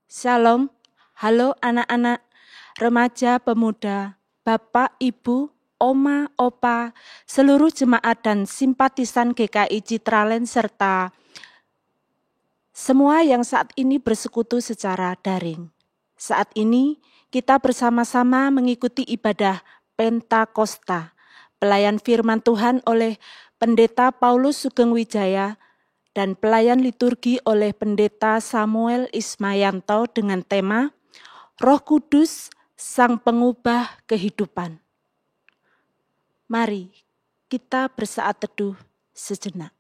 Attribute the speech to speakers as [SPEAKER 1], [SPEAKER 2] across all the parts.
[SPEAKER 1] Shalom, halo anak-anak, remaja, pemuda, bapak, ibu, oma, opa, seluruh jemaat dan simpatisan GKI Citraland serta semua yang saat ini bersekutu secara daring. Saat ini kita bersama-sama mengikuti ibadah Pentakosta, pelayan firman Tuhan oleh Pendeta Paulus Sugeng Wijaya dan pelayan liturgi oleh Pendeta Samuel Ismayanto dengan tema Roh Kudus, Sang Pengubah Kehidupan. Mari kita bersaat teduh sejenak.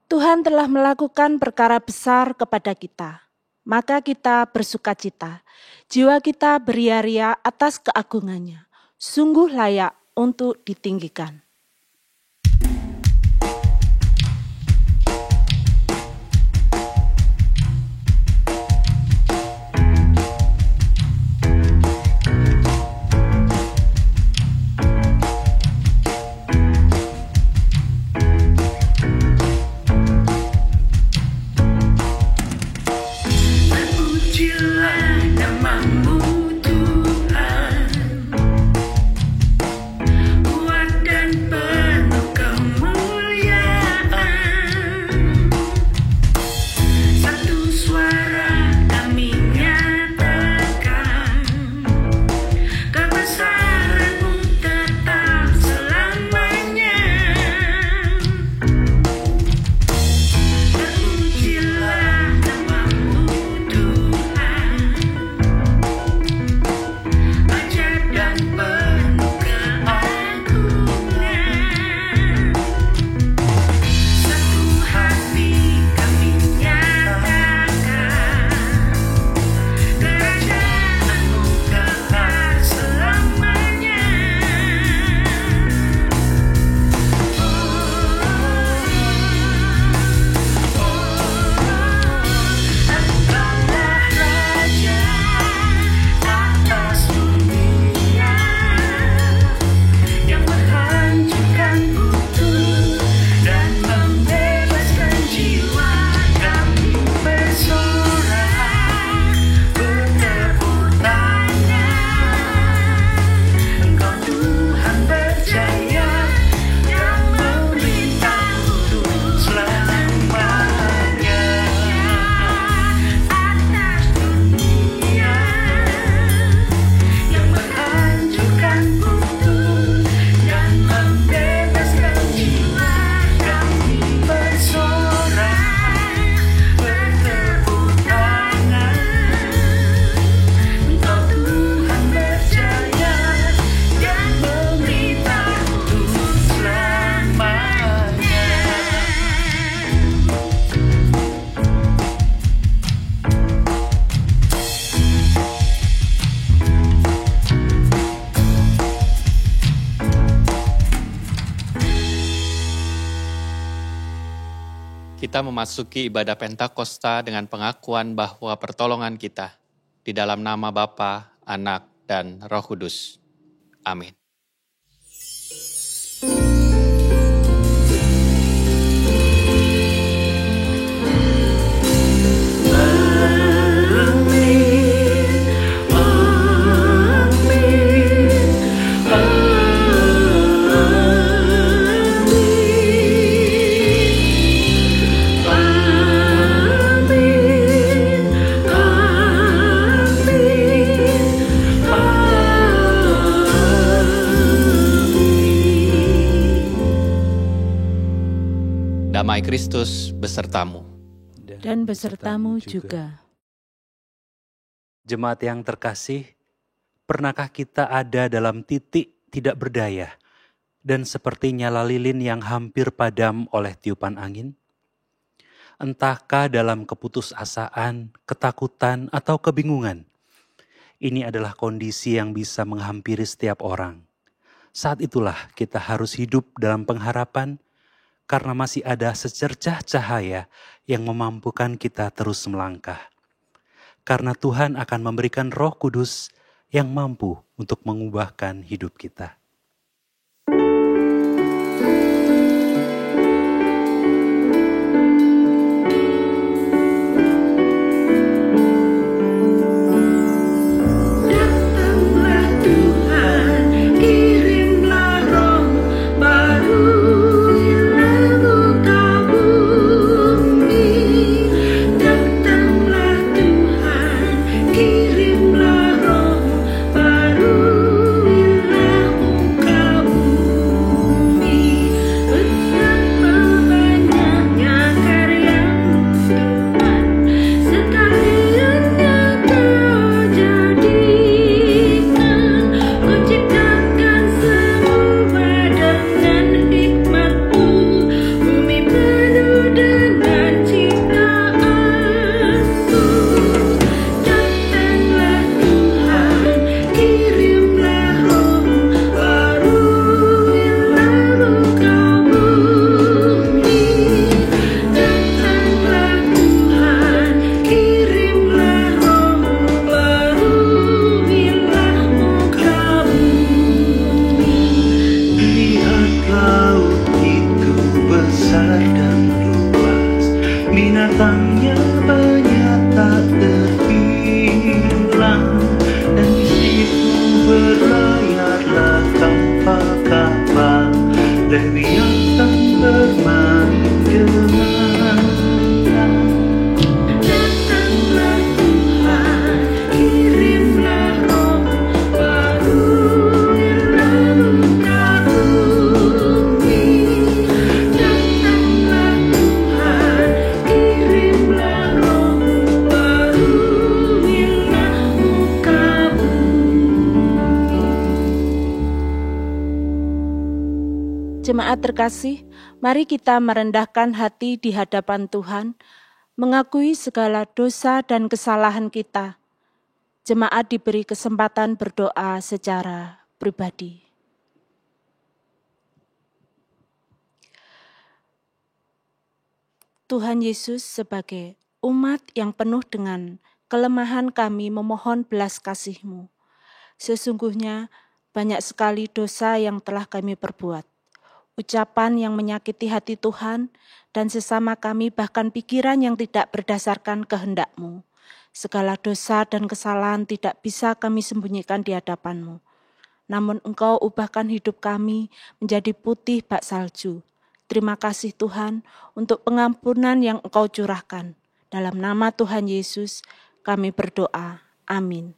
[SPEAKER 1] Tuhan telah melakukan perkara besar kepada kita, maka kita bersukacita. Jiwa kita beria-ria atas keagungannya, sungguh layak untuk ditinggikan.
[SPEAKER 2] Kita memasuki ibadah Pentakosta dengan pengakuan bahwa pertolongan kita di dalam nama Bapa, Anak, dan Roh Kudus. Amin. Damai Kristus besertamu.
[SPEAKER 1] Dan besertamu juga.
[SPEAKER 3] Jemaat yang terkasih, pernahkah kita ada dalam titik tidak berdaya dan seperti nyala lilin yang hampir padam oleh tiupan angin? Entahkah dalam keputusasaan, ketakutan, atau kebingungan? Ini adalah kondisi yang bisa menghampiri setiap orang. Saat itulah kita harus hidup dalam pengharapan, karena masih ada secercah cahaya yang memampukan kita terus melangkah. Karena Tuhan akan memberikan Roh Kudus yang mampu untuk mengubahkan hidup kita.
[SPEAKER 4] Binatangnya banyak tak terbilang, dan di situ berlayarlah kapal-kapal, lewiatan bermain dengan. Datanglah Tuhan, kirimlah Roh baru yang buka bumi. Datanglah Tuhan, kirimlah Roh baru yang buka bumi.
[SPEAKER 1] Jemaat terkasih, mari kita merendahkan hati di hadapan Tuhan, mengakui segala dosa dan kesalahan kita. Jemaat diberi kesempatan berdoa secara pribadi. Tuhan Yesus, sebagai umat yang penuh dengan kelemahan, kami memohon belas kasih-Mu. Sesungguhnya banyak sekali dosa yang telah kami perbuat, ucapan yang menyakiti hati Tuhan dan sesama kami, bahkan pikiran yang tidak berdasarkan kehendak-Mu. Segala dosa dan kesalahan tidak bisa kami sembunyikan di hadapan-Mu. Namun Engkau ubahkan hidup kami menjadi putih bak salju. Terima kasih Tuhan untuk pengampunan yang Engkau curahkan. Dalam nama Tuhan Yesus kami berdoa. Amin.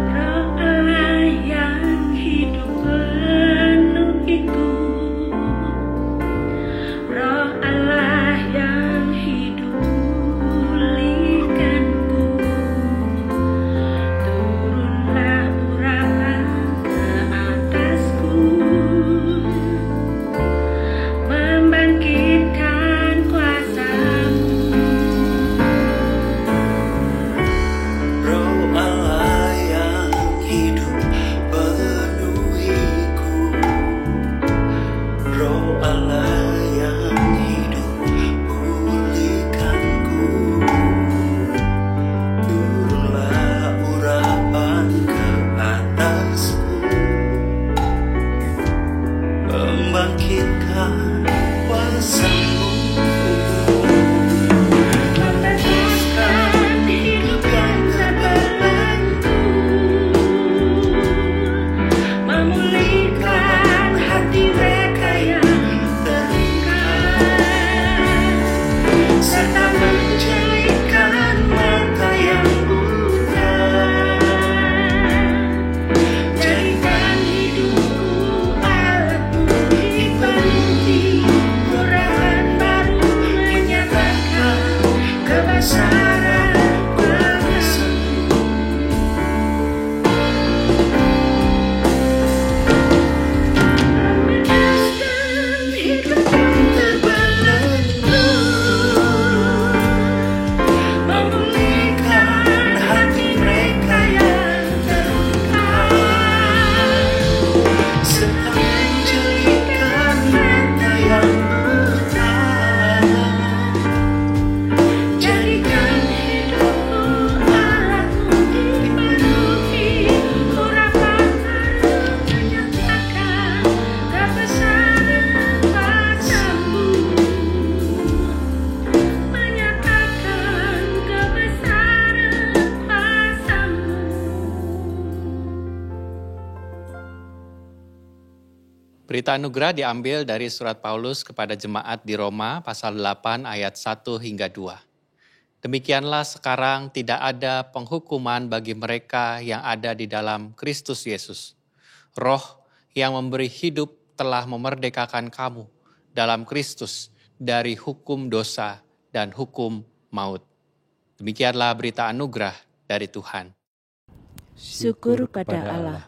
[SPEAKER 4] Roh Allah yang hidup penuhiku, Roh Allah yang hidup pulihkanku.
[SPEAKER 2] Berita anugerah diambil dari surat Paulus kepada jemaat di Roma pasal 8 ayat 1 hingga 2. Demikianlah sekarang tidak ada penghukuman bagi mereka yang ada di dalam Kristus Yesus. Roh yang memberi hidup telah memerdekakan kamu dalam Kristus dari hukum dosa dan hukum maut. Demikianlah berita anugerah dari Tuhan.
[SPEAKER 1] Syukur pada Allah.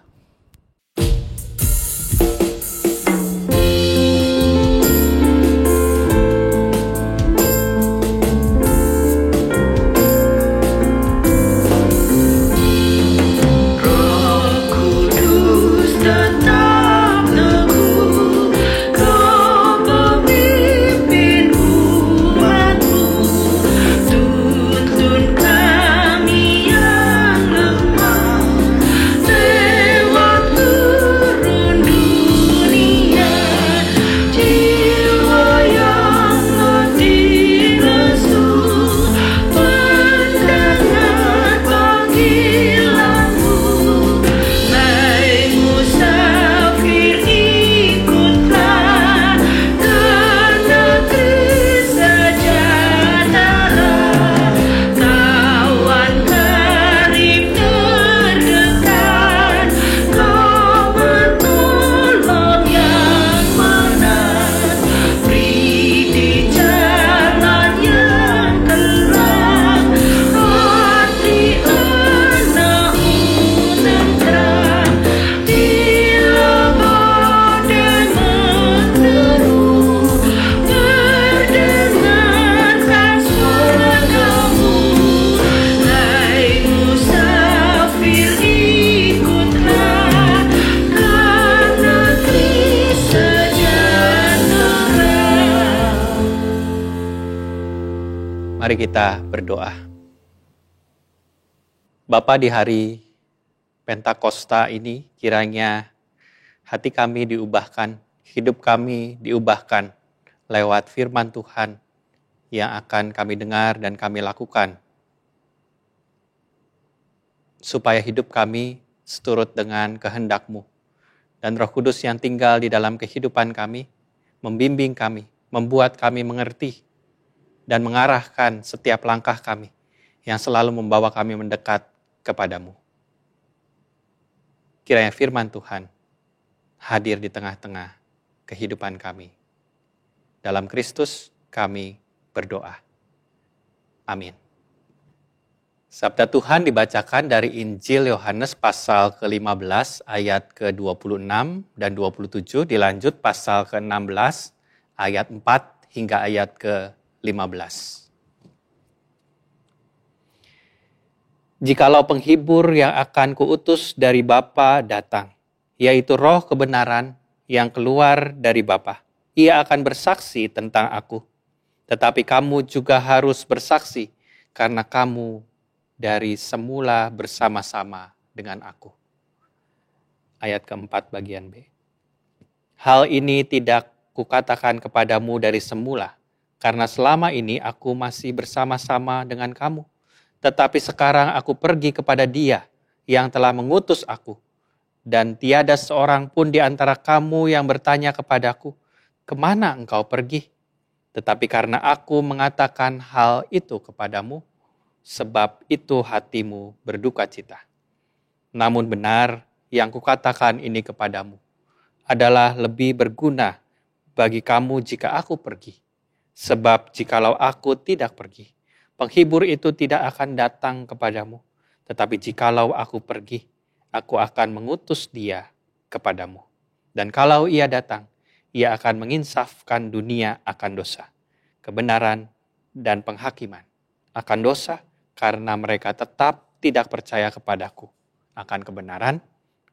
[SPEAKER 2] Mari kita berdoa. Bapa, di hari Pentakosta ini kiranya hati kami diubahkan, hidup kami diubahkan lewat firman Tuhan yang akan kami dengar dan kami lakukan. Supaya hidup kami seturut dengan kehendak-Mu. Dan Roh Kudus yang tinggal di dalam kehidupan kami, membimbing kami, membuat kami mengerti, dan mengarahkan setiap langkah kami yang selalu membawa kami mendekat kepadamu. Kiranya firman Tuhan hadir di tengah-tengah kehidupan kami. Dalam Kristus kami berdoa. Amin. Sabda Tuhan dibacakan dari Injil Yohanes pasal ke-15 ayat ke-26 dan 27, dilanjut pasal ke-16 ayat 4 hingga ayat ke-15. Jikalau penghibur yang akan kuutus dari Bapa datang, yaitu Roh kebenaran yang keluar dari Bapa, ia akan bersaksi tentang aku. Tetapi kamu juga harus bersaksi, karena kamu dari semula bersama-sama dengan aku. Ayat keempat bagian B. Hal ini tidak kukatakan kepadamu dari semula, karena selama ini aku masih bersama-sama dengan kamu. Tetapi sekarang aku pergi kepada Dia yang telah mengutus aku. Dan tiada seorang pun di antara kamu yang bertanya kepadaku, kemana engkau pergi? Tetapi karena aku mengatakan hal itu kepadamu, sebab itu hatimu berduka cita. Namun benar yang kukatakan ini kepadamu adalah lebih berguna bagi kamu jika aku pergi. Sebab jikalau aku tidak pergi, penghibur itu tidak akan datang kepadamu. Tetapi jikalau aku pergi, aku akan mengutus Dia kepadamu. Dan kalau Ia datang, Ia akan menginsafkan dunia akan dosa, kebenaran, dan penghakiman. Akan dosa, karena mereka tetap tidak percaya kepadaku. Akan kebenaran,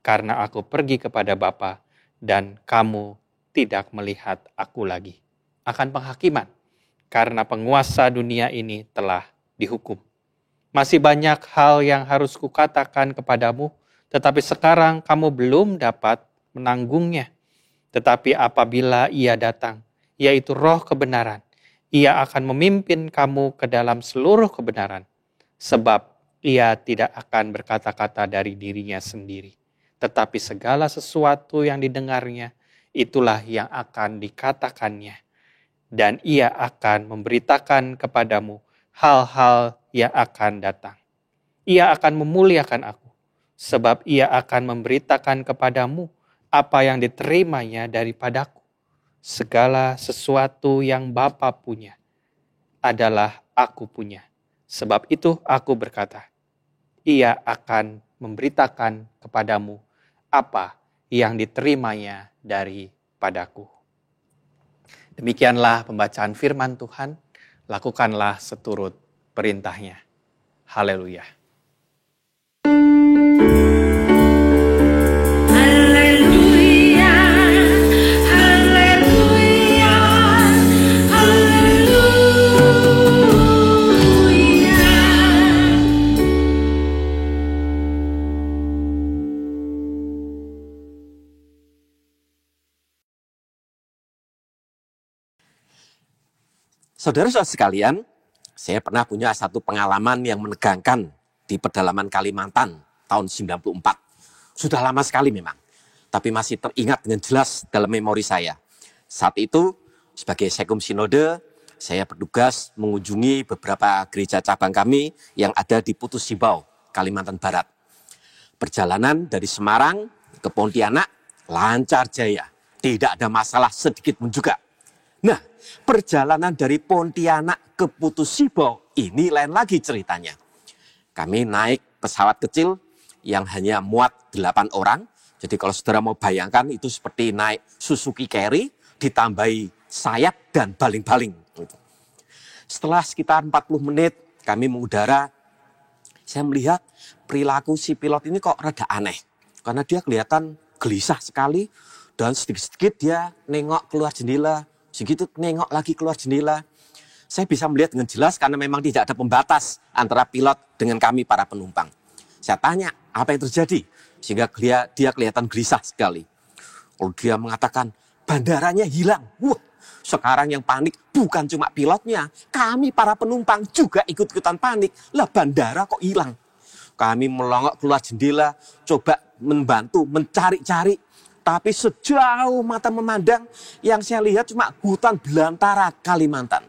[SPEAKER 2] karena aku pergi kepada Bapa, dan kamu tidak melihat aku lagi. Akan penghakiman, karena penguasa dunia ini telah dihukum. Masih banyak hal yang harus kukatakan kepadamu, tetapi sekarang kamu belum dapat menanggungnya. Tetapi apabila Ia datang, yaitu Roh kebenaran, Ia akan memimpin kamu ke dalam seluruh kebenaran. Sebab Ia tidak akan berkata-kata dari dirinya sendiri, tetapi segala sesuatu yang didengarnya, itulah yang akan dikatakannya. Dan ia akan memberitakan kepadamu hal-hal yang akan datang. Ia akan memuliakan aku, sebab ia akan memberitakan kepadamu apa yang diterimanya daripadaku. Segala sesuatu yang Bapa punya adalah aku punya. Sebab itu aku berkata, ia akan memberitakan kepadamu apa yang diterimanya daripadaku. Demikianlah pembacaan firman Tuhan, lakukanlah seturut perintahnya. Haleluya.
[SPEAKER 4] Haleluya, haleluya, haleluya.
[SPEAKER 5] Saudara-saudara sekalian, saya pernah punya satu pengalaman yang menegangkan di pedalaman Kalimantan tahun 94. Sudah lama sekali memang, tapi masih teringat dengan jelas dalam memori saya. Saat itu, sebagai Sekum Sinode, saya bertugas mengunjungi beberapa gereja cabang kami yang ada di Putus Sibau, Kalimantan Barat. Perjalanan dari Semarang ke Pontianak lancar jaya, tidak ada masalah sedikit pun juga. Nah, perjalanan dari Pontianak ke Putus Sibau ini lain lagi ceritanya. Kami naik pesawat kecil yang hanya muat 8 orang. Jadi kalau saudara mau bayangkan itu seperti naik Suzuki Carry ditambahi sayap dan baling-baling. Setelah sekitar 40 menit kami mengudara, saya melihat perilaku si pilot ini kok rada aneh. Karena dia kelihatan gelisah sekali dan sedikit-sedikit dia nengok keluar jendela. Segitu nengok lagi keluar jendela. Saya bisa melihat dengan jelas karena memang tidak ada pembatas antara pilot dengan kami para penumpang. Saya tanya, apa yang terjadi? Sehingga dia kelihatan gelisah sekali. Lalu dia mengatakan, bandaranya hilang. Wah, sekarang yang panik bukan cuma pilotnya. Kami para penumpang juga ikut-ikutan panik. Lah bandara kok hilang? Kami melongok keluar jendela, coba membantu, mencari-cari. Tapi sejauh mata memandang, yang saya lihat cuma hutan belantara Kalimantan.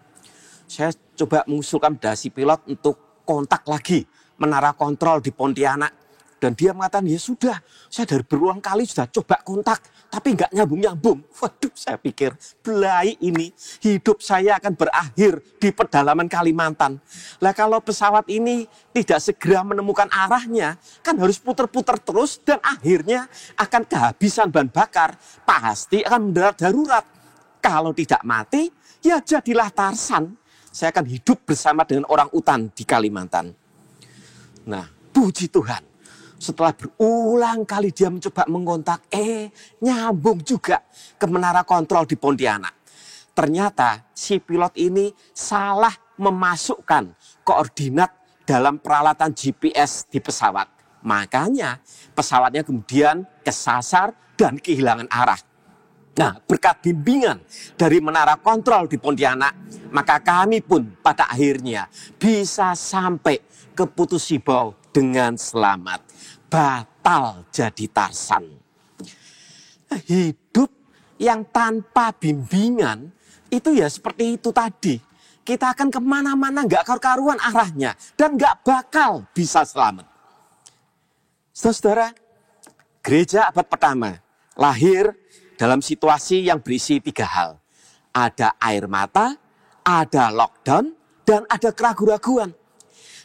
[SPEAKER 5] Saya coba mengusulkan pada si pilot untuk kontak lagi menara kontrol di Pontianak. Dan dia mengatakan, ya sudah, saya dari berulang kali sudah coba kontak, tapi nggak nyambung-nyambung. Waduh, saya pikir, belai ini, hidup saya akan berakhir di pedalaman Kalimantan. Lah kalau pesawat ini tidak segera menemukan arahnya, kan harus putar-putar terus, dan akhirnya akan kehabisan bahan bakar, pasti akan mendarat darurat. Kalau tidak mati, ya jadilah Tarsan. Saya akan hidup bersama dengan orang utan di Kalimantan. Nah, puji Tuhan. Setelah berulang kali dia mencoba mengontak, nyambung juga ke menara kontrol di Pontianak. Ternyata si pilot ini salah memasukkan koordinat dalam peralatan GPS di pesawat. Makanya pesawatnya kemudian kesasar dan kehilangan arah. Nah, berkat bimbingan dari menara kontrol di Pontianak, maka kami pun pada akhirnya bisa sampai ke Putus Sibau dengan selamat. Batal jadi Tarsan. Hidup yang tanpa bimbingan itu ya seperti itu tadi. Kita akan kemana-mana gak karu-karuan arahnya dan gak bakal bisa selamat. Saudara, gereja abad pertama lahir dalam situasi yang berisi 3 hal. Ada air mata, ada lockdown, dan ada keraguan-raguan.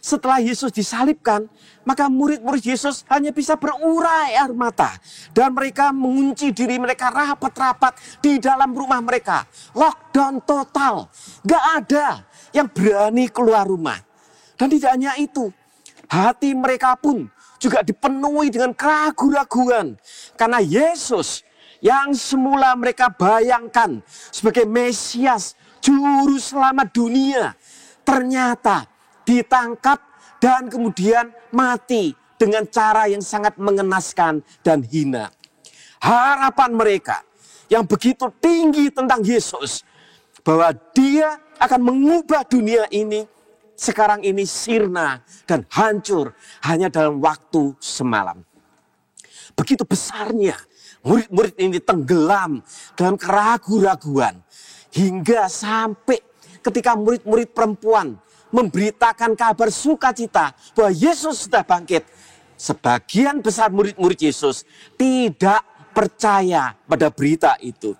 [SPEAKER 5] Setelah Yesus disalibkan, maka murid-murid Yesus hanya bisa berurai air mata. Dan mereka mengunci diri mereka rapat-rapat di dalam rumah mereka. Lockdown total. Gak ada yang berani keluar rumah. Dan tidak hanya itu. Hati mereka pun juga dipenuhi dengan keraguan-raguan. Karena Yesus yang semula mereka bayangkan sebagai Mesias, Juru Selamat dunia, ternyata ditangkap dan kemudian mati dengan cara yang sangat mengenaskan dan hina. Harapan mereka yang begitu tinggi tentang Yesus, bahwa dia akan mengubah dunia ini, sekarang ini sirna dan hancur hanya dalam waktu semalam. Begitu besarnya Murid-murid ini tenggelam dalam keraguan-raguan. Hingga sampai ketika murid-murid perempuan memberitakan kabar sukacita bahwa Yesus sudah bangkit, sebagian besar murid-murid Yesus tidak percaya pada berita itu.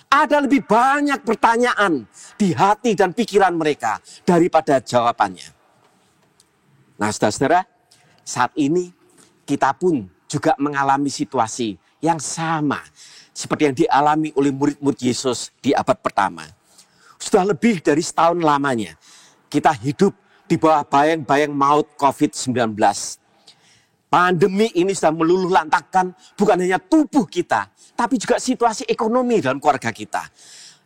[SPEAKER 5] Ada lebih banyak pertanyaan di hati dan pikiran mereka daripada jawabannya. Nah, saudara-saudara, saat ini kita pun juga mengalami situasi yang sama seperti yang dialami oleh murid-murid Yesus di abad pertama. Sudah lebih dari setahun lamanya kita hidup di bawah bayang-bayang maut COVID-19. Pandemi ini sudah meluluh lantakkan bukan hanya tubuh kita, tapi juga situasi ekonomi dalam keluarga kita.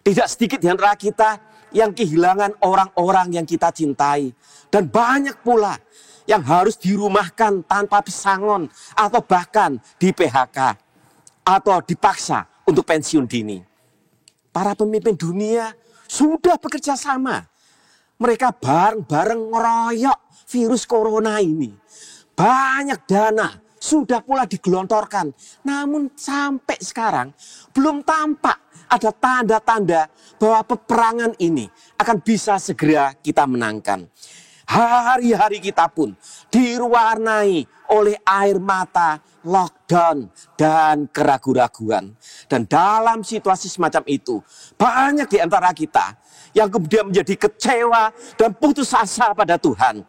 [SPEAKER 5] Tidak sedikit di antara kita yang kehilangan orang-orang yang kita cintai. Dan banyak pula yang harus dirumahkan tanpa pesangon atau bahkan di PHK atau dipaksa untuk pensiun dini. Para pemimpin dunia sudah bekerja sama. Mereka bareng-bareng ngeroyok virus corona ini. Banyak dana sudah pula digelontorkan. Namun sampai sekarang belum tampak ada tanda-tanda bahwa peperangan ini akan bisa segera kita menangkan. Hari-hari kita pun diwarnai oleh air mata, lockdown, dan keraguan-raguan. Dan dalam situasi semacam itu, banyak di antara kita yang kemudian menjadi kecewa dan putus asa pada Tuhan.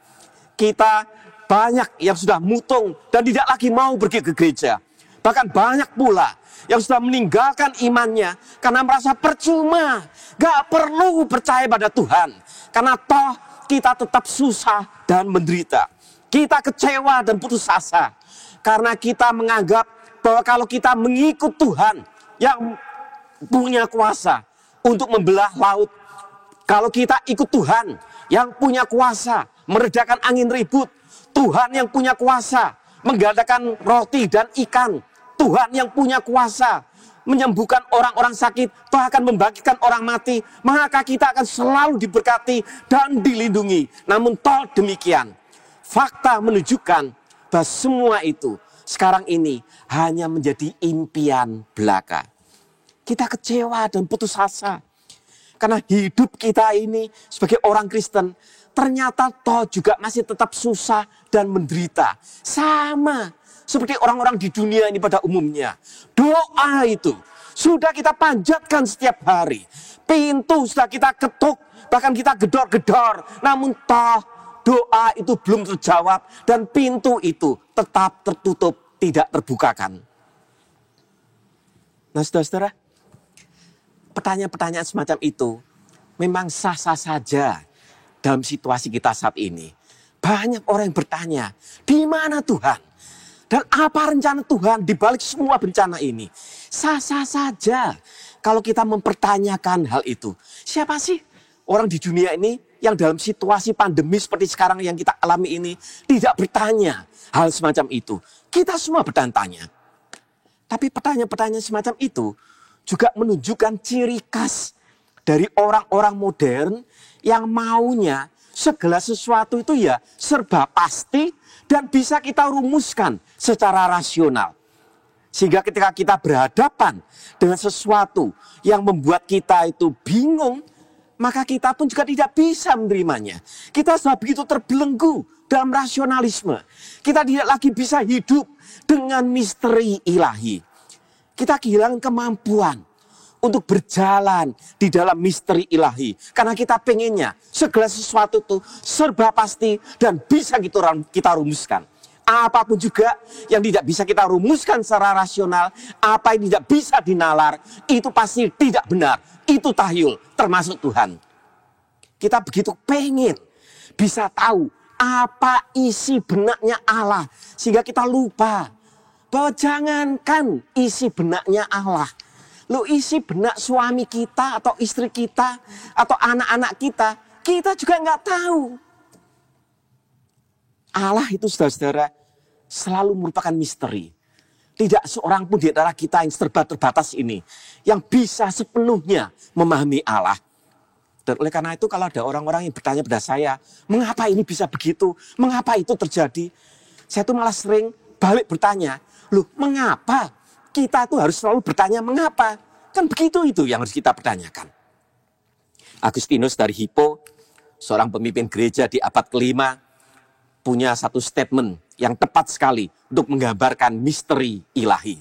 [SPEAKER 5] Kita banyak yang sudah mutung dan tidak lagi mau pergi ke gereja. Bahkan banyak pula yang sudah meninggalkan imannya karena merasa percuma, gak perlu percaya pada Tuhan. Karena toh kita tetap susah dan menderita. Kita kecewa dan putus asa karena kita menganggap bahwa kalau kita mengikut Tuhan yang punya kuasa untuk membelah laut, kalau kita ikut Tuhan yang punya kuasa meredakan angin ribut, Tuhan yang punya kuasa menggandakan roti dan ikan, Tuhan yang punya kuasa menyembuhkan orang-orang sakit, bahkan membangkitkan orang mati, maka kita akan selalu diberkati dan dilindungi. Namun toh demikian, fakta menunjukkan bahwa semua itu sekarang ini hanya menjadi impian belaka. Kita kecewa dan putus asa. Karena hidup kita ini sebagai orang Kristen ternyata toh juga masih tetap susah dan menderita. Sama seperti orang-orang di dunia ini pada umumnya. Doa itu sudah kita panjatkan setiap hari. Pintu sudah kita ketuk, bahkan kita gedor-gedor. Namun toh doa itu belum terjawab dan pintu itu tetap tertutup, tidak terbukakan. Nah, saudara-saudara, pertanyaan-pertanyaan semacam itu memang sah-sah saja dalam situasi kita saat ini. Banyak orang yang bertanya, di mana Tuhan? Dan apa rencana Tuhan di balik semua bencana ini? Sah-sah saja kalau kita mempertanyakan hal itu. Siapa sih orang di dunia ini yang dalam situasi pandemi seperti sekarang yang kita alami ini tidak bertanya hal semacam itu? Kita semua bertanya. Tapi pertanyaan-pertanyaan semacam itu juga menunjukkan ciri khas dari orang-orang modern yang maunya segala sesuatu itu ya serba pasti dan bisa kita rumuskan secara rasional. Sehingga ketika kita berhadapan dengan sesuatu yang membuat kita itu bingung, maka kita pun juga tidak bisa menerimanya. Kita sudah begitu terbelenggu dalam rasionalisme. Kita tidak lagi bisa hidup dengan misteri ilahi. Kita kehilangan kemampuan untuk berjalan di dalam misteri ilahi. Karena kita pengennya segala sesuatu itu serba pasti dan bisa kita rumuskan. Apapun juga yang tidak bisa kita rumuskan secara rasional, apa yang tidak bisa dinalar, itu pasti tidak benar. Itu tahyul, termasuk Tuhan. Kita begitu pengen bisa tahu apa isi benaknya Allah. Sehingga kita lupa bahwa jangankan isi benaknya Allah, lo isi benak suami kita atau istri kita atau anak-anak kita juga nggak tahu. Allah itu saudara-saudara selalu merupakan misteri. Tidak seorang pun di antara kita yang serba terbatas ini yang bisa sepenuhnya memahami Allah. Dan oleh karena itu kalau ada orang-orang yang bertanya pada saya, mengapa ini bisa begitu? Mengapa itu terjadi? Saya tuh malah sering balik bertanya, loh mengapa kita tuh harus selalu bertanya mengapa. Kan begitu itu yang harus kita pertanyakan. Agustinus dari Hippo, seorang pemimpin gereja di abad ke-5, punya satu statement yang tepat sekali untuk menggambarkan misteri ilahi.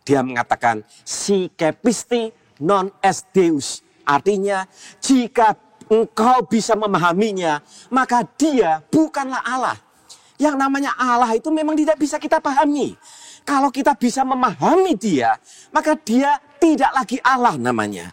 [SPEAKER 5] Dia mengatakan, si kepisti non est Deus. Artinya, jika engkau bisa memahaminya, maka dia bukanlah Allah. Yang namanya Allah itu memang tidak bisa kita pahami. Kalau kita bisa memahami dia, maka dia tidak lagi Allah namanya.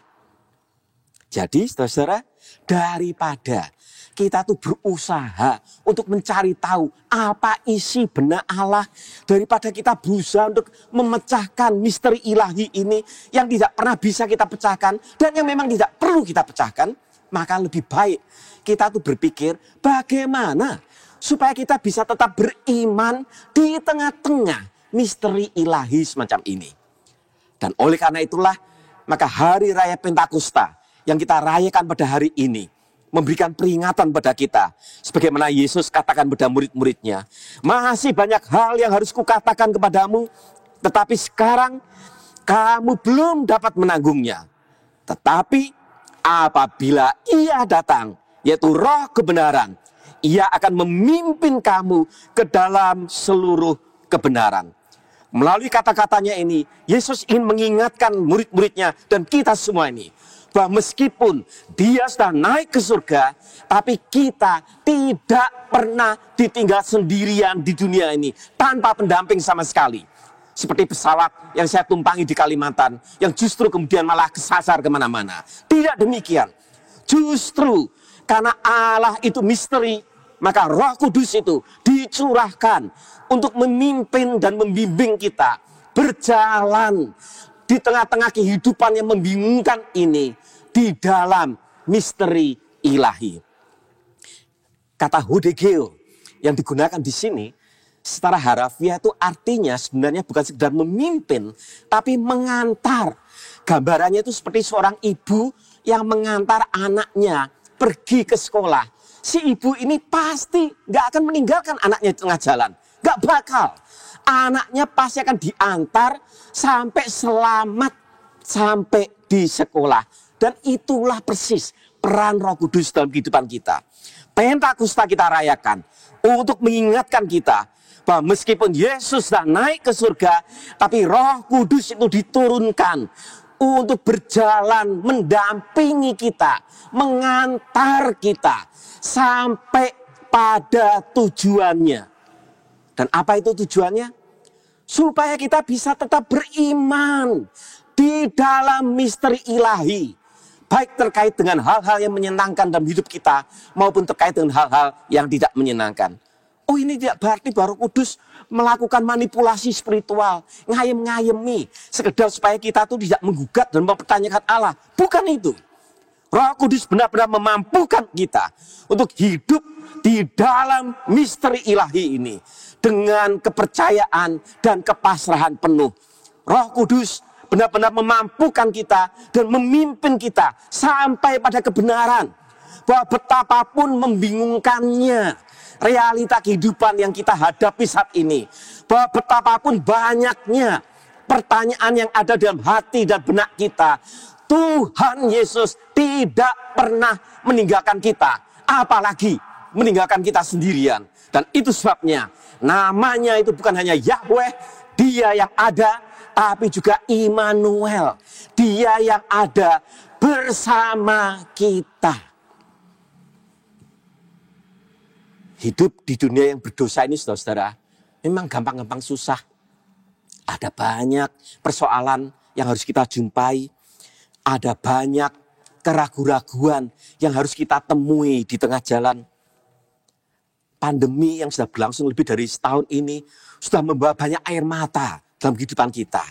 [SPEAKER 5] Jadi saudara-saudara, daripada kita tuh berusaha untuk mencari tahu apa isi benak Allah, daripada kita berusaha untuk memecahkan misteri ilahi ini yang tidak pernah bisa kita pecahkan dan yang memang tidak perlu kita pecahkan, maka lebih baik kita tuh berpikir bagaimana supaya kita bisa tetap beriman di tengah-tengah misteri ilahi semacam ini. Dan oleh karena itulah, maka hari raya Pentakosta yang kita rayakan pada hari ini memberikan peringatan pada kita. Sebagaimana Yesus katakan pada murid-muridnya, masih banyak hal yang harus kukatakan kepadamu, tetapi sekarang kamu belum dapat menanggungnya. Tetapi apabila ia datang, yaitu Roh kebenaran, ia akan memimpin kamu ke dalam seluruh kebenaran. Melalui kata-katanya ini, Yesus ingin mengingatkan murid-muridnya dan kita semua ini, bahwa meskipun dia sudah naik ke surga, tapi kita tidak pernah ditinggal sendirian di dunia ini, tanpa pendamping sama sekali. Seperti pesawat yang saya tumpangi di Kalimantan, yang justru kemudian malah kesasar kemana-mana. Tidak demikian. Justru karena Allah itu misteri, maka Roh Kudus itu dicurahkan untuk memimpin dan membimbing kita berjalan di tengah-tengah kehidupan yang membingungkan ini di dalam misteri ilahi. Kata hodegeo yang digunakan di sini secara harafiah itu artinya sebenarnya bukan sekedar memimpin, tapi mengantar. Gambarannya itu seperti seorang ibu yang mengantar anaknya pergi ke sekolah. Si ibu ini pasti gak akan meninggalkan anaknya di tengah jalan. Gak bakal. Anaknya pasti akan diantar sampai selamat sampai di sekolah. Dan itulah persis peran Roh Kudus dalam kehidupan kita. Pentakosta kita rayakan untuk mengingatkan kita bahwa meskipun Yesus sudah naik ke surga, tapi Roh Kudus itu diturunkan untuk berjalan mendampingi kita, mengantar kita sampai pada tujuannya. Dan apa itu tujuannya? Supaya kita bisa tetap beriman di dalam misteri ilahi. Baik terkait dengan hal-hal yang menyenangkan dalam hidup kita, maupun terkait dengan hal-hal yang tidak menyenangkan. Oh, ini tidak berarti Roh Kudus melakukan manipulasi spiritual, ngayem-ngayemi, sekedar supaya kita tuh tidak menggugat dan mempertanyakan Allah. Bukan itu. Roh Kudus benar-benar memampukan kita untuk hidup di dalam misteri ilahi ini dengan kepercayaan dan kepasrahan penuh. Roh Kudus benar-benar memampukan kita dan memimpin kita sampai pada kebenaran. Bahwa betapapun membingungkannya realita kehidupan yang kita hadapi saat ini, bahwa betapapun banyaknya pertanyaan yang ada dalam hati dan benak kita, Tuhan Yesus tidak pernah meninggalkan kita, apalagi meninggalkan kita sendirian. Dan itu sebabnya namanya itu bukan hanya Yahweh, Dia yang ada, tapi juga Immanuel, Dia yang ada bersama kita. Hidup di dunia yang berdosa ini, saudara-saudara, memang gampang-gampang susah. Ada banyak persoalan yang harus kita jumpai. Ada banyak keraguan-raguan yang harus kita temui di tengah jalan. Pandemi yang sudah berlangsung lebih dari setahun ini sudah membawa banyak air mata dalam kehidupan kita.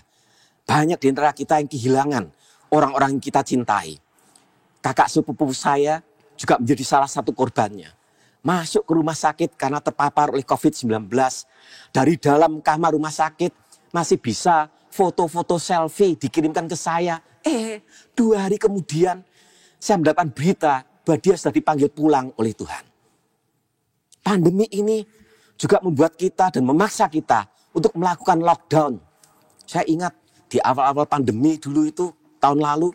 [SPEAKER 5] Banyak di antara kita yang kehilangan orang-orang yang kita cintai. Kakak sepupu saya juga menjadi salah satu korbannya. Masuk ke rumah sakit karena terpapar oleh COVID-19. Dari dalam kamar rumah sakit masih bisa foto-foto selfie dikirimkan ke saya. 2 hari kemudian saya mendapatkan berita bahwa dia sudah dipanggil pulang oleh Tuhan. Pandemi ini juga membuat kita dan memaksa kita untuk melakukan lockdown. Saya ingat di di awal-awal pandemi dulu itu, tahun lalu,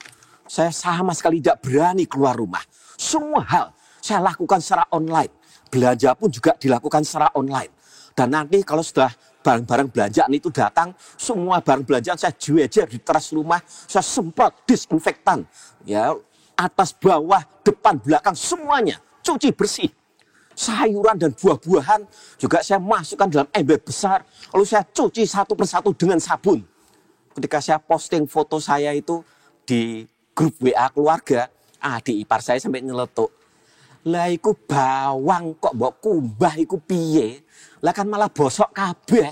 [SPEAKER 5] saya sama sekali tidak berani keluar rumah. Semua hal saya lakukan secara online. Belanja pun juga dilakukan secara online. Dan nanti kalau sudah barang-barang belanjaan itu datang, semua barang belanjaan saya jejer di teras rumah, saya semprot disinfektan. Ya, atas, bawah, depan, belakang, semuanya cuci bersih. Sayuran dan buah-buahan juga saya masukkan dalam ember besar, lalu saya cuci satu persatu dengan sabun. Ketika saya posting foto saya itu di grup WA keluarga, adik ipar saya sampai nyeletuk. Lah iku bawang kok mbok kumbah iku piye? Lah kan malah bosok kabeh.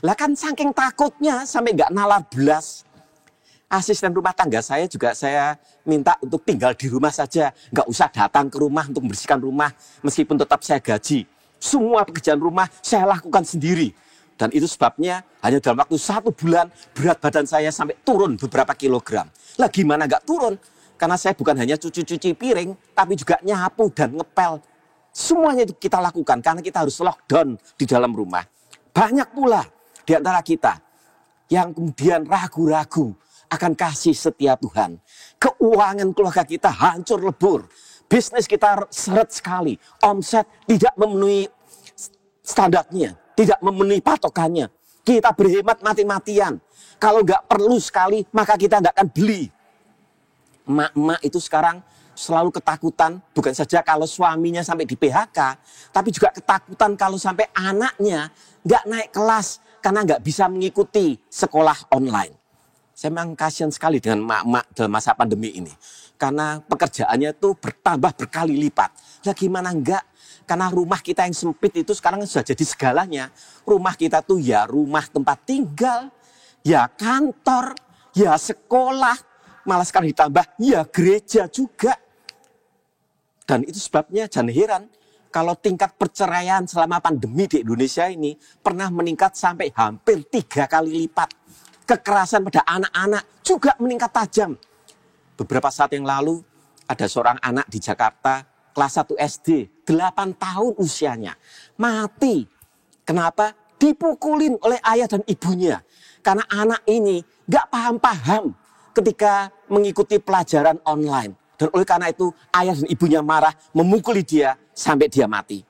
[SPEAKER 5] Lah kan saking takutnya sampai nggak nalar belas. Asisten rumah tangga saya juga saya minta untuk tinggal di rumah saja. Nggak usah datang ke rumah untuk membersihkan rumah. Meskipun tetap saya gaji. Semua pekerjaan rumah saya lakukan sendiri. Dan itu sebabnya hanya dalam waktu 1 bulan berat badan saya sampai turun beberapa kilogram. Lah gimana nggak turun? Karena saya bukan hanya cuci-cuci piring, tapi juga nyapu dan ngepel. Semuanya itu kita lakukan karena kita harus lockdown di dalam rumah. Banyak pula di antara kita yang kemudian ragu-ragu akan kasih setia Tuhan. Keuangan keluarga kita hancur lebur. Bisnis kita seret sekali. Omset tidak memenuhi standarnya. Tidak memenuhi patokannya. Kita berhemat mati-matian. Kalau nggak perlu sekali, maka kita nggak akan beli. Emak-emak itu sekarang selalu ketakutan. Bukan saja kalau suaminya sampai di PHK. Tapi juga ketakutan kalau sampai anaknya nggak naik kelas. Karena nggak bisa mengikuti sekolah online. Saya memang kasihan sekali dengan emak-emak dalam masa pandemi ini. Karena pekerjaannya itu bertambah berkali lipat. Lah gimana enggak? Karena rumah kita yang sempit itu sekarang sudah jadi segalanya. Rumah kita tuh ya rumah tempat tinggal, ya kantor, ya sekolah. Malah sekarang ditambah ya gereja juga. Dan itu sebabnya jangan heran kalau tingkat perceraian selama pandemi di Indonesia ini pernah meningkat sampai hampir 3 kali lipat. Kekerasan pada anak-anak juga meningkat tajam. Beberapa saat yang lalu ada seorang anak di Jakarta kelas 1 SD, 8 tahun usianya. Mati. Kenapa? Dipukulin oleh ayah dan ibunya. Karena anak ini gak paham-paham ketika mengikuti pelajaran online. Dan oleh karena itu ayah dan ibunya marah memukuli dia sampai dia mati.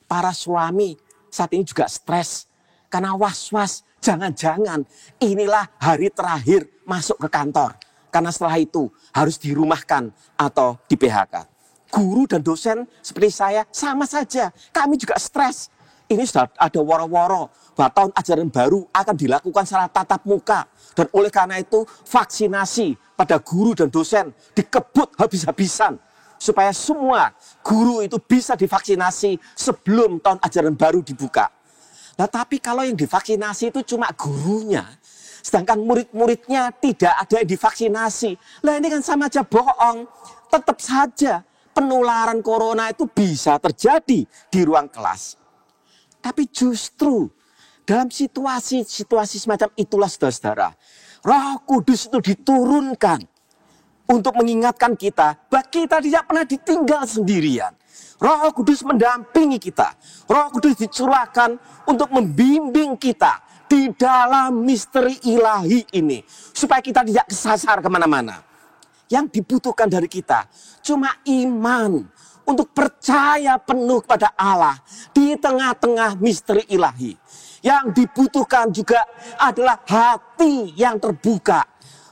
[SPEAKER 5] Para suami saat ini juga stres. Karena was-was. Jangan-jangan inilah hari terakhir masuk ke kantor. Karena setelah itu harus dirumahkan atau di PHK. Guru dan dosen seperti saya sama saja. Kami juga stres. Ini sudah ada woro-woro bahwa tahun ajaran baru akan dilakukan secara tatap muka. Dan oleh karena itu vaksinasi pada guru dan dosen dikebut habis-habisan. Supaya semua guru itu bisa divaksinasi sebelum tahun ajaran baru dibuka. Nah, tapi kalau yang divaksinasi itu cuma gurunya, sedangkan murid-muridnya tidak ada yang divaksinasi. Lah ini kan sama aja bohong. Tetap saja penularan corona itu bisa terjadi di ruang kelas. Tapi justru dalam situasi semacam itulah saudara-saudara, Roh Kudus itu diturunkan untuk mengingatkan kita bahwa kita tidak pernah ditinggal sendirian. Roh Kudus mendampingi kita. Roh Kudus dicurahkan untuk membimbing kita di dalam misteri ilahi ini. Supaya kita tidak kesasar kemana-mana. Yang dibutuhkan dari kita cuma iman. Untuk percaya penuh kepada Allah di tengah-tengah misteri ilahi. Yang dibutuhkan juga adalah hati yang terbuka.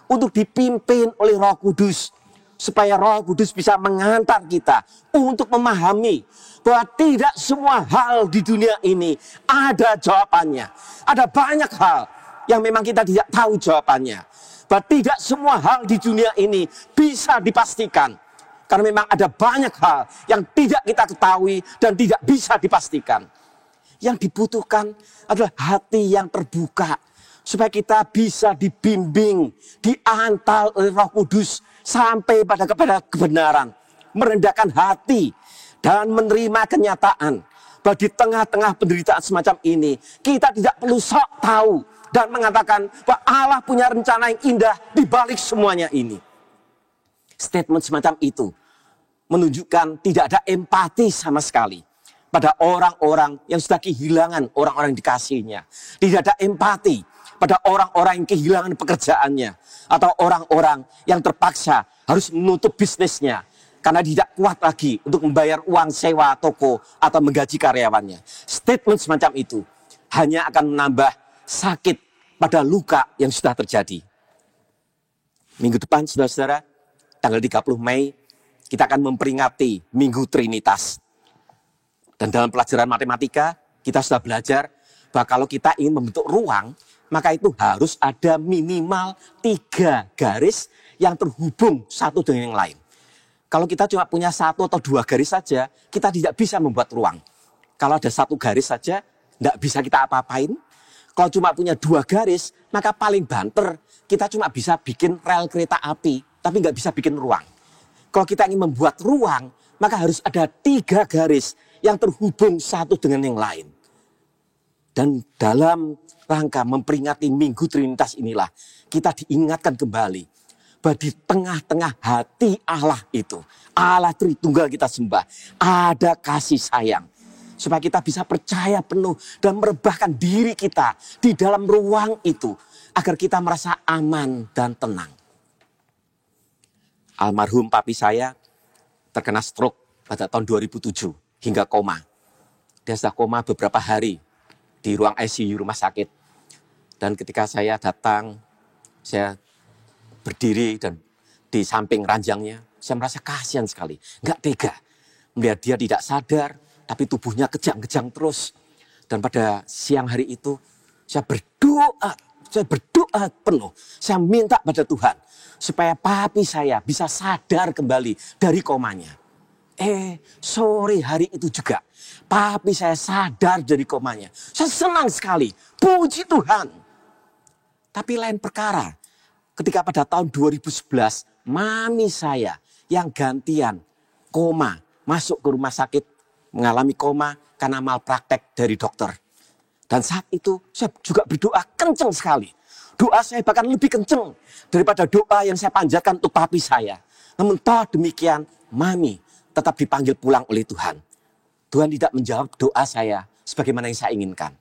[SPEAKER 5] Untuk dipimpin oleh Roh Kudus. Supaya Roh Kudus bisa mengantar kita untuk memahami bahwa tidak semua hal di dunia ini ada jawabannya. Ada banyak hal yang memang kita tidak tahu jawabannya. Bahwa tidak semua hal di dunia ini bisa dipastikan. Karena memang ada banyak hal yang tidak kita ketahui dan tidak bisa dipastikan. Yang dibutuhkan adalah hati yang terbuka. Supaya kita bisa dibimbing, diantar oleh Roh Kudus sampai kepada kebenaran. Merendahkan hati dan menerima kenyataan bahwa di tengah-tengah penderitaan semacam ini, kita tidak perlu sok tahu dan mengatakan bahwa Allah punya rencana yang indah di balik semuanya ini. Statement semacam itu menunjukkan tidak ada empati sama sekali pada orang-orang yang sudah kehilangan orang-orang yang dikasihinya. Tidak ada empati pada orang-orang yang kehilangan pekerjaannya, atau orang-orang yang terpaksa harus menutup bisnisnya karena tidak kuat lagi untuk membayar uang sewa toko atau menggaji karyawannya. Statement semacam itu hanya akan menambah sakit pada luka yang sudah terjadi. Minggu depan, saudara-saudara, tanggal 30 Mei, kita akan memperingati Minggu Trinitas. Dan dalam pelajaran matematika, kita sudah belajar bahwa kalau kita ingin membentuk ruang, maka itu harus ada minimal 3 garis yang terhubung satu dengan yang lain. Kalau kita cuma punya 1 atau 2 garis saja, kita tidak bisa membuat ruang. Kalau ada 1 garis saja, tidak bisa kita apa-apain. Kalau cuma punya 2 garis, maka paling banter, kita cuma bisa bikin rel kereta api, tapi nggak bisa bikin ruang. Kalau kita ingin membuat ruang, maka harus ada 3 garis yang terhubung satu dengan yang lain. Dan dalam rangka memperingati Minggu Trinitas inilah, kita diingatkan kembali bahwa di tengah-tengah hati Allah itu, Allah Tritunggal kita sembah, ada kasih sayang. Supaya kita bisa percaya penuh dan merebahkan diri kita di dalam ruang itu, agar kita merasa aman dan tenang. Almarhum papi saya terkena stroke pada tahun 2007 hingga koma. Dia sudah koma beberapa hari di ruang ICU rumah sakit. Dan ketika saya datang, saya berdiri dan di samping ranjangnya, saya merasa kasihan sekali, nggak tega melihat dia tidak sadar, tapi tubuhnya kejang-kejang terus. Dan pada siang hari itu, saya berdoa penuh. Saya minta pada Tuhan, supaya papi saya bisa sadar kembali dari komanya. Sore hari itu juga, papi saya sadar dari komanya. Saya senang sekali, puji Tuhan. Tapi lain perkara, ketika pada tahun 2011, mami saya yang gantian koma, masuk ke rumah sakit, mengalami koma karena malpraktek dari dokter. Dan saat itu saya juga berdoa kencang sekali. Doa saya bahkan lebih kencang daripada doa yang saya panjatkan untuk papi saya. Namun toh demikian, mami tetap dipanggil pulang oleh Tuhan. Tuhan tidak menjawab doa saya sebagaimana yang saya inginkan.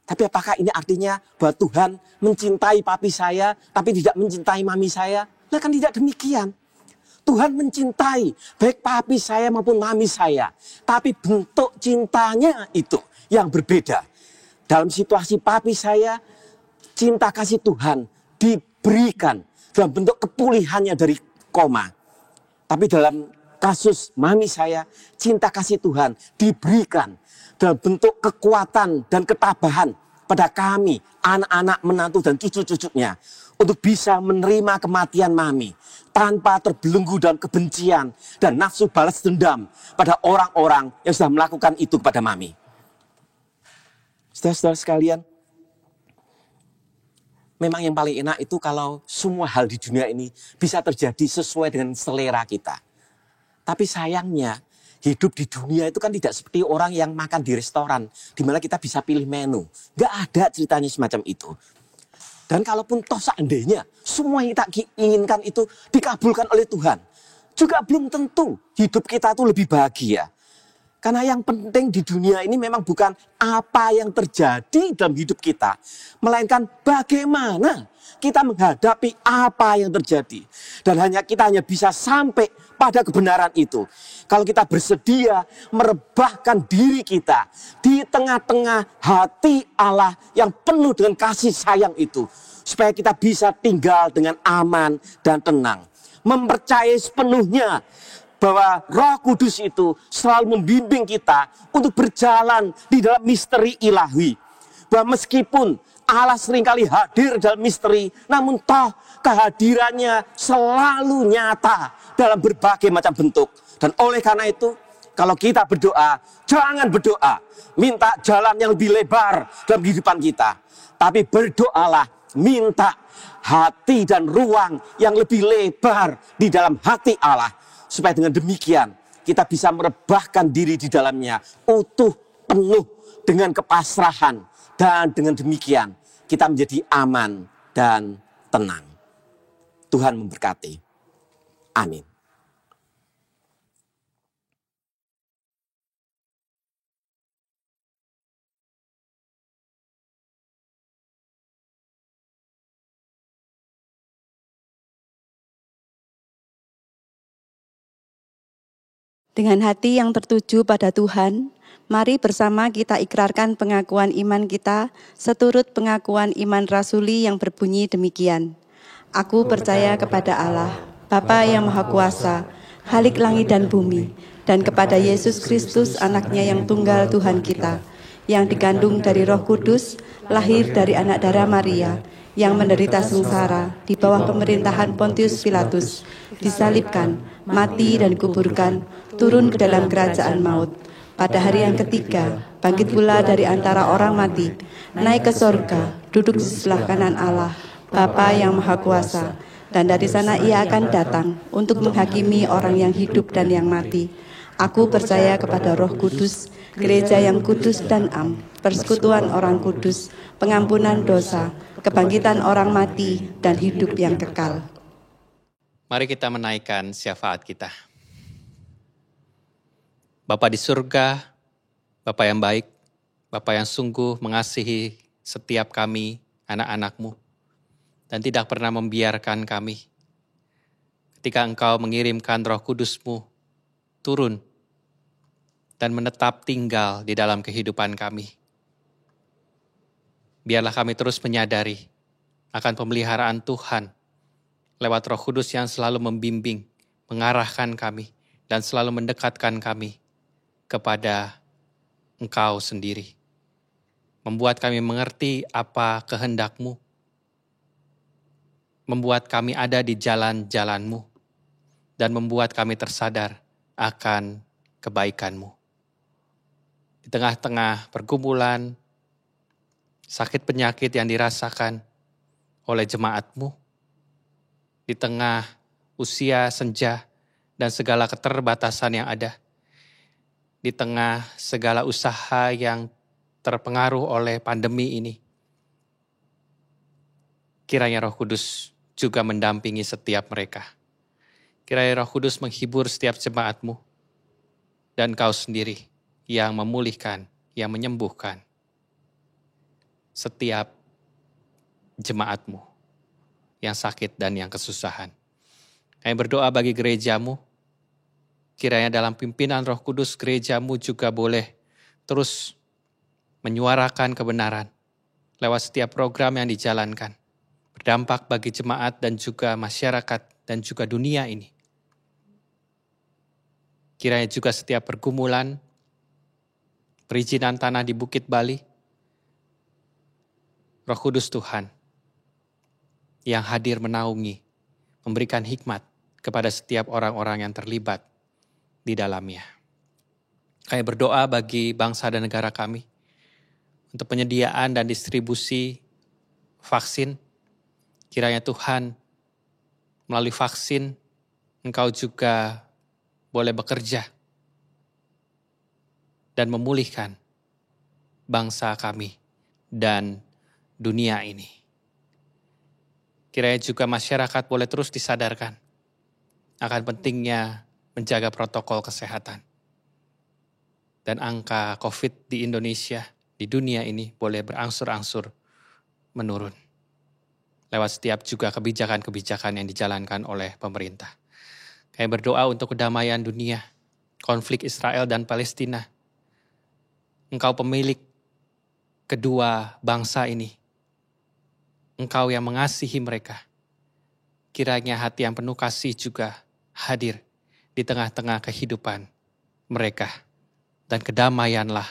[SPEAKER 5] Tapi apakah ini artinya bahwa Tuhan mencintai papi saya tapi tidak mencintai mami saya? Nah, kan tidak demikian. Tuhan mencintai baik papi saya maupun mami saya. Tapi bentuk cintanya itu yang berbeda. Dalam situasi papi saya, cinta kasih Tuhan diberikan dalam bentuk kepulihannya dari koma. Tapi dalam kasus mami saya, cinta kasih Tuhan diberikan dalam bentuk kekuatan dan ketabahan pada kami, anak-anak, menantu, dan cucu-cucunya, untuk bisa menerima kematian mami tanpa terbelenggu dalam kebencian dan nafsu balas dendam pada orang-orang yang sudah melakukan itu kepada mami. Saudara-saudara sekalian, memang yang paling enak itu kalau semua hal di dunia ini bisa terjadi sesuai dengan selera kita. Tapi sayangnya, hidup di dunia itu kan tidak seperti orang yang makan di restoran, di mana kita bisa pilih menu. Nggak ada ceritanya semacam itu. Dan kalaupun toh seandainya semua yang kita inginkan itu dikabulkan oleh Tuhan, juga belum tentu hidup kita itu lebih bahagia. Karena yang penting di dunia ini memang bukan apa yang terjadi dalam hidup kita, melainkan bagaimana kita menghadapi apa yang terjadi. Dan kita hanya bisa sampai pada kebenaran itu kalau kita bersedia merebahkan diri kita di tengah-tengah hati Allah yang penuh dengan kasih sayang itu, supaya kita bisa tinggal dengan aman dan tenang, mempercayai sepenuhnya bahwa Roh Kudus itu selalu membimbing kita untuk berjalan di dalam misteri ilahi. Bahwa meskipun Allah seringkali hadir dalam misteri, namun toh kehadirannya selalu nyata dalam berbagai macam bentuk. Dan oleh karena itu, kalau kita berdoa, jangan berdoa minta jalan yang lebih lebar dalam kehidupan kita. Tapi berdoalah minta hati dan ruang yang lebih lebar di dalam hati Allah. Supaya dengan demikian kita bisa merebahkan diri di dalamnya utuh, penuh dengan kepasrahan. Dan dengan demikian kita menjadi aman dan tenang. Tuhan memberkati. Amin.
[SPEAKER 6] Dengan hati yang tertuju pada Tuhan, mari bersama kita ikrarkan pengakuan iman kita seturut pengakuan iman rasuli yang berbunyi demikian. Aku percaya kepada Allah, Bapa yang Maha Kuasa, Khalik langit dan bumi, dan kepada Yesus Kristus anaknya yang tunggal Tuhan kita, yang dikandung dari Roh Kudus, lahir dari anak darah Maria, yang menderita sengsara di bawah pemerintahan Pontius Pilatus, disalibkan, mati dan dikuburkan, turun ke dalam kerajaan maut. Pada hari yang ketiga, bangkit pula dari antara orang mati, naik ke sorga, duduk di sebelah kanan Allah, Bapa yang Maha Kuasa, dan dari sana ia akan datang untuk menghakimi orang yang hidup dan yang mati. Aku percaya kepada Roh Kudus, gereja yang kudus dan am, persekutuan orang kudus, pengampunan dosa, kebangkitan orang mati, dan hidup yang kekal.
[SPEAKER 2] Mari kita menaikkan syafaat kita. Bapa di surga, Bapa yang baik, Bapa yang sungguh mengasihi setiap kami, anak-anak-Mu, dan tidak pernah membiarkan kami. Ketika Engkau mengirimkan Roh Kudus-Mu turun dan menetap tinggal di dalam kehidupan kami. Biarlah kami terus menyadari akan pemeliharaan Tuhan lewat Roh Kudus yang selalu membimbing, mengarahkan kami, dan selalu mendekatkan kami kepada Engkau sendiri. Membuat kami mengerti apa kehendak-Mu, membuat kami ada di jalan-jalan-Mu, dan membuat kami tersadar akan kebaikan-Mu. Di tengah-tengah pergumulan, sakit penyakit yang dirasakan oleh jemaat-Mu, di tengah usia senja dan segala keterbatasan yang ada, di tengah segala usaha yang terpengaruh oleh pandemi ini, kiranya Roh Kudus juga mendampingi setiap mereka. Kiranya Roh Kudus menghibur setiap jemaat-Mu, dan Kau sendiri yang memulihkan, yang menyembuhkan setiap jemaat-Mu yang sakit dan yang kesusahan. Kami berdoa bagi gereja-Mu, kiranya dalam pimpinan Roh Kudus gereja-Mu juga boleh terus menyuarakan kebenaran lewat setiap program yang dijalankan, berdampak bagi jemaat dan juga masyarakat dan juga dunia ini. Kiranya juga setiap pergumulan, perizinan tanah di Bukit Bali, Roh Kudus Tuhan yang hadir menaungi, memberikan hikmat kepada setiap orang-orang yang terlibat di dalamnya. Kami berdoa bagi bangsa dan negara kami untuk penyediaan dan distribusi vaksin. Kiranya Tuhan melalui vaksin Engkau juga boleh bekerja dan memulihkan bangsa kami dan dunia ini. Kiranya juga masyarakat boleh terus disadarkan akan pentingnya menjaga protokol kesehatan. Dan angka COVID di Indonesia, di dunia ini boleh berangsur-angsur menurun. Lewat setiap juga kebijakan-kebijakan yang dijalankan oleh pemerintah. Kami berdoa untuk kedamaian dunia, konflik Israel dan Palestina. Engkau pemilik kedua bangsa ini. Engkau yang mengasihi mereka. Kiranya hati yang penuh kasih juga hadir di tengah-tengah kehidupan mereka. Dan kedamaianlah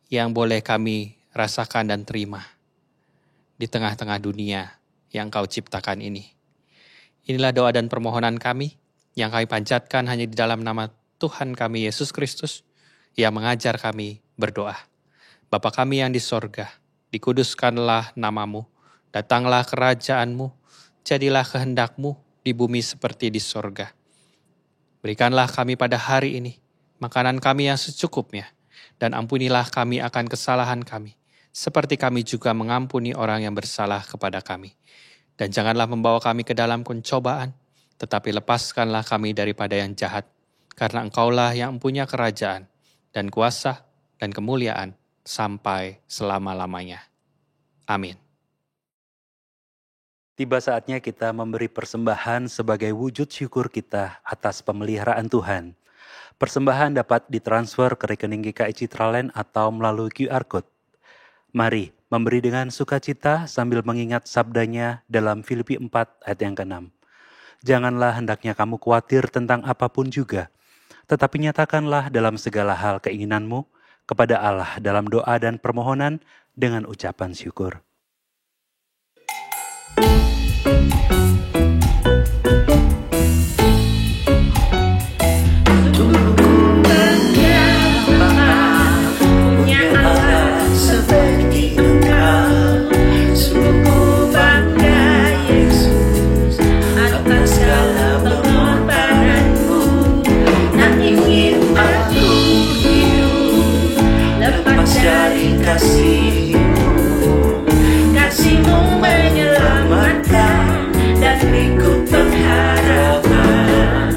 [SPEAKER 2] yang boleh kami rasakan dan terima di tengah-tengah dunia yang Kau ciptakan ini. Inilah doa dan permohonan kami yang kami panjatkan hanya di dalam nama Tuhan kami Yesus Kristus yang mengajar kami berdoa. Bapa kami yang di sorga, dikuduskanlah namamu, datanglah kerajaan-Mu, jadilah kehendak-Mu di bumi seperti di sorga. Berikanlah kami pada hari ini makanan kami yang secukupnya, dan ampunilah kami akan kesalahan kami, seperti kami juga mengampuni orang yang bersalah kepada kami. Dan janganlah membawa kami ke dalam pencobaan, tetapi lepaskanlah kami daripada yang jahat, karena Engkaulah yang mempunyai kerajaan, dan kuasa, dan kemuliaan, sampai selama-lamanya. Amin.
[SPEAKER 3] Tiba saatnya kita memberi persembahan sebagai wujud syukur kita atas pemeliharaan Tuhan. Persembahan dapat ditransfer ke rekening GKI Citraland atau melalui QR Code. Mari memberi dengan sukacita sambil mengingat sabdanya dalam Filipi 4 ayat yang ke-6. Janganlah hendaknya kamu khawatir tentang apapun juga, tetapi nyatakanlah dalam segala hal keinginanmu kepada Allah dalam doa dan permohonan dengan ucapan syukur.
[SPEAKER 4] Kasih-Mu menyelamatkan dan berikut pengharapan.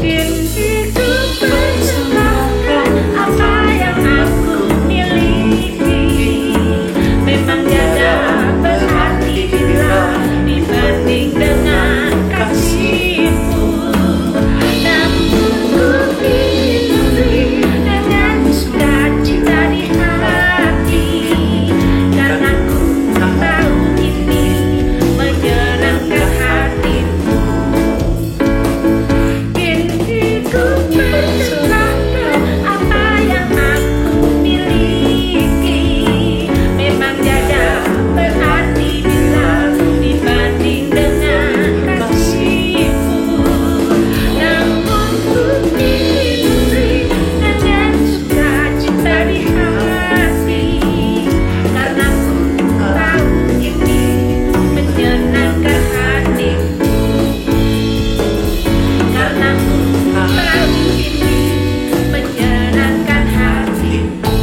[SPEAKER 4] Diriku persembahkan apa yang aku miliki. Memang tiada berarti bila dibanding dengan kasih-Mu. Namun ku beri dengan sukacita di hati, karena ku tahu ini menyenangkan hati-Mu. Kini ku persembahkan apa yang aku miliki. Memang tiada berarti bila dibanding dengan kasih-Mu. Namun ku beri dengan sukacita di hati, karena ku tahu ini menyenangkan hati-Mu. Karena ku tahu ini menyenangkan hati-Mu.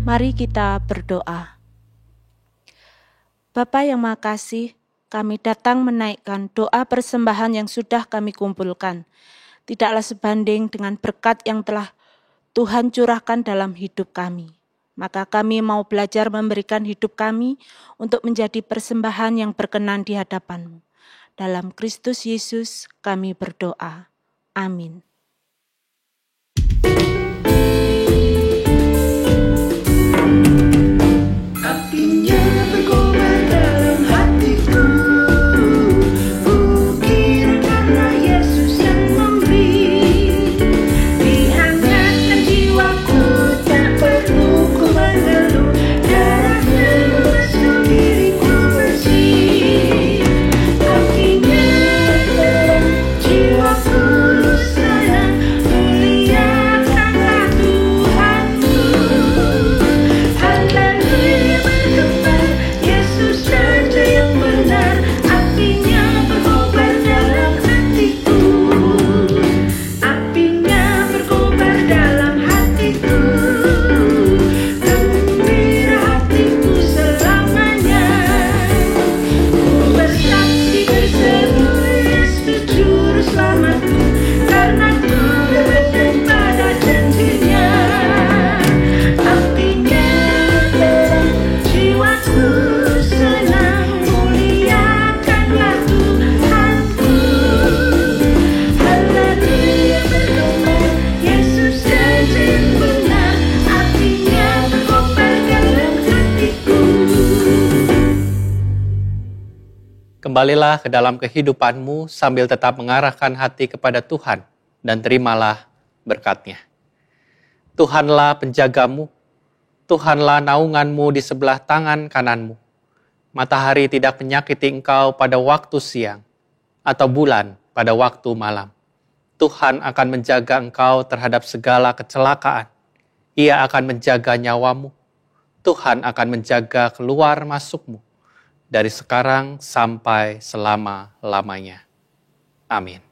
[SPEAKER 1] Mari kita berdoa. Bapa yang Maha Kasih, kami datang menaikkan doa persembahan yang sudah kami kumpulkan. Tidaklah sebanding dengan berkat yang telah Tuhan curahkan dalam hidup kami. Maka kami mau belajar memberikan hidup kami untuk menjadi persembahan yang berkenan di hadapan-Mu. Dalam Kristus Yesus kami berdoa. Amin.
[SPEAKER 4] Apinya berkobar dalam hatiku. Kukira karena Yesus yang memberi. Dihangatkan jiwaku, tak perlu ku mengeluh. Darahnya membasuh diriku bersih. Apinya dalam jiwaku senang, muliakanlah Tuhanku. Haleluya bergembira, Yesus Raja yang benar. Apinya berkobar dalam hatiku. Apinya berkobar dalam hatiku. Gembira hatiku selamanya. Ku bersaksi berseru, Yesus juru selamatku. Karena ku berpegang pada janji-Nya. Apinya dalam jiwaku senang, muliakanlah Tuhanku. Haleluya bergembira, Yesus Raja yang benar. Apinya berkobar dalam hatiku.
[SPEAKER 2] Kembalilah ke dalam kehidupanmu sambil tetap mengarahkan hati kepada Tuhan dan terimalah berkat-Nya. Tuhanlah penjagamu, Tuhanlah naunganmu di sebelah tangan kananmu. Matahari tidak menyakiti engkau pada waktu siang, atau bulan pada waktu malam. Tuhan akan menjaga engkau terhadap segala kecelakaan. Ia akan menjaga nyawamu. Tuhan akan menjaga keluar masukmu dari sekarang sampai selama-lamanya. Amin.